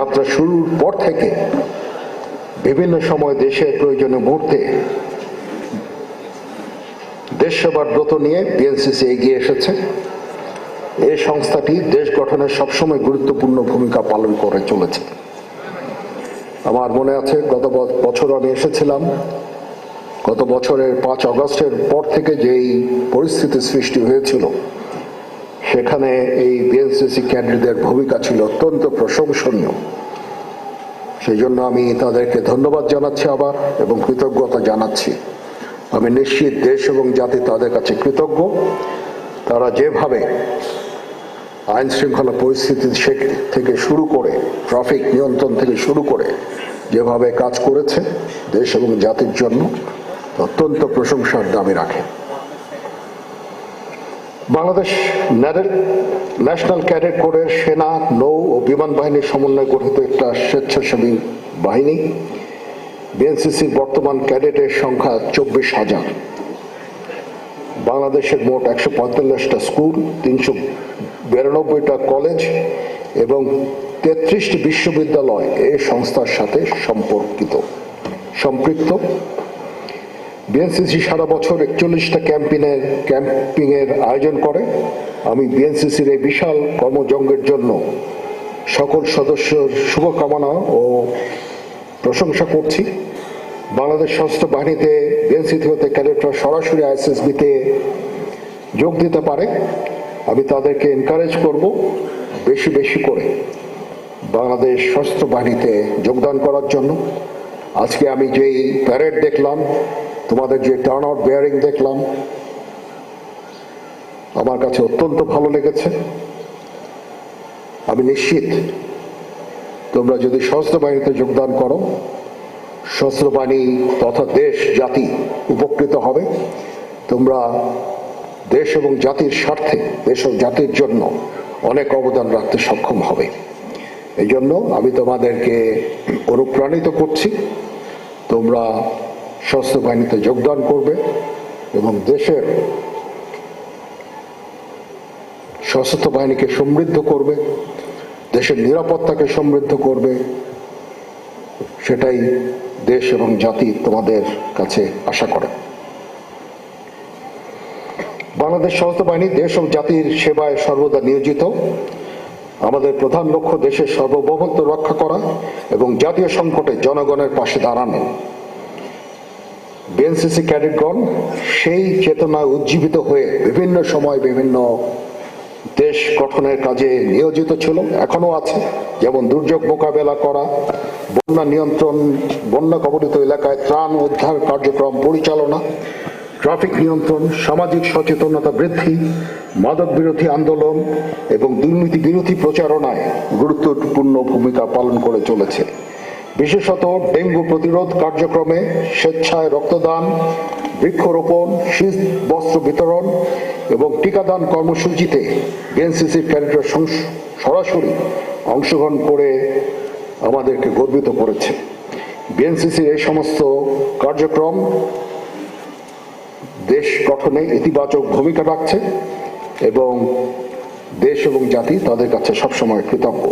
যাত্রা শুরুর পর থেকে বিভিন্ন সময় দেশের প্রয়োজনীয় মুহূর্তে দেশ সেবার ব্রত নিয়ে বিএনসিসি এগিয়ে এসেছে। এই সংস্থাটি দেশ গঠনে সবসময় গুরুত্বপূর্ণ ভূমিকা পালন করে চলেছে। আমার মনে আছে গত বছর আমি এসেছিলাম, গত বছরের 5 আগস্টের পর থেকে যেই পরিস্থিতি সৃষ্টি হয়েছিল সেখানে এই বিএনসিসি ক্যাডেটদের ভূমিকা ছিল অত্যন্ত প্রশংসনীয়। সেই জন্য আমি তাদেরকে ধন্যবাদ জানাচ্ছি আবার এবং কৃতজ্ঞতা জানাচ্ছি। আমি নিশ্চিত দেশ এবং জাতি তাদের কাছে কৃতজ্ঞ। তারা যেভাবে আইন শৃঙ্খলা পরিস্থিতি থেকে শুরু করে ট্রাফিক নিয়ন্ত্রণ থেকে শুরু করে যেভাবে কাজ করেছে দেশ এবং জাতির জন্য অত্যন্ত প্রশংসার দাবি রাখে। বাংলাদেশ ন্যাশনাল ক্যাডেট কোরের সেনা, নৌ ও বিমান বাহিনীর সমন্বয়ে গঠিত একটা স্বেচ্ছাসেবী বাহিনী। বিএনসিসির বর্তমান ক্যাডেটের সংখ্যা 24,000। বাংলাদেশের মোট 145টা স্কুল, 392টা কলেজ এবং 33টি বিশ্ববিদ্যালয় এই সংস্থার সাথে সম্পৃক্ত। বিএনসিসি সারা বছর 41টা ক্যাম্পিং এর আয়োজন করে। আমি বিএনসিসির এই বিশাল কর্মযজ্ঞের জন্য সকল সদস্যের শুভকামনা ও প্রশংসা করছি। বাংলাদেশ সশস্ত্র বাহিনীতে বিএনসিসি হতে ক্যাডেটরা সরাসরি আইএসএসবিতে যোগ দিতে পারে। আমি তাদেরকে এনকারেজ করব বেশি বেশি করে বাংলাদেশ সশস্ত্র বাহিনীতে যোগদান করার জন্য। আজকে আমি যেই প্যারেড দেখলাম, তোমাদের যে টার্ন আউট বেয়ারিং দেখলাম, আমার কাছে অত্যন্ত ভালো লেগেছে। আমি নিশ্চিত তোমরা যদি সশস্ত্র বাহিনীতে যোগদান করো, সশস্ত্র বাহিনী তথা দেশ জাতি উপকৃত হবে। তোমরা দেশ এবং জাতির স্বার্থে, দেশ ও জাতির জন্য অনেক অবদান রাখতে সক্ষম হবে। এই জন্য আমি তোমাদেরকে অনুপ্রাণিত করছি, তোমরা সশস্ত্র বাহিনীতে যোগদান করবে এবং দেশের সশস্ত্র বাহিনীকে সমৃদ্ধ করবে, দেশের নিরাপত্তাকে সমৃদ্ধ করবে। সেটাই দেশ এবং জাতি তোমাদের কাছে আশা করে। বাংলাদেশ সশস্ত্র বাহিনী দেশ ও জাতির সেবায় সর্বদা নিয়োজিত। আমাদের প্রধান লক্ষ্য দেশের সার্বভৌমত্ব রক্ষা করা এবং জাতীয় সংকটে জনগণের পাশে দাঁড়ানো। বিএনসিসি ক্যাডেটগণ সেই চেতনায় উজ্জীবিত হয়ে বিভিন্ন সময় বিভিন্ন দেশ গঠনের কাজে নিয়োজিত ছিল, এখনো আছে। যেমন দুর্যোগ মোকাবেলা করা, বন্যা নিয়ন্ত্রণ, বন্যা কবলিত এলাকায় ত্রাণ উদ্ধার কার্যক্রম পরিচালনা, ট্রাফিক নিয়ন্ত্রণ, সামাজিক সচেতনতা বৃদ্ধি, মাদক বিরোধী আন্দোলন এবং দুর্নীতি বিরোধী প্রচারণায় গুরুত্বপূর্ণ ভূমিকা পালন করে চলেছে। বিশেষত ডেঙ্গু প্রতিরোধ কার্যক্রমে স্বেচ্ছায় রক্তদান, বৃক্ষরোপণ, শীত বস্ত্র বিতরণ এবং টিকাদান কর্মসূচিতে বিএনসিসির ক্যাডেটরা সরাসরি অংশগ্রহণ করে আমাদেরকে গর্বিত করেছে। বিএনসিসির এই সমস্ত কার্যক্রম দেশ গঠনে ইতিবাচক ভূমিকা রাখছে এবং দেশ এবং জাতি তাদের কাছে সবসময় কৃতজ্ঞ।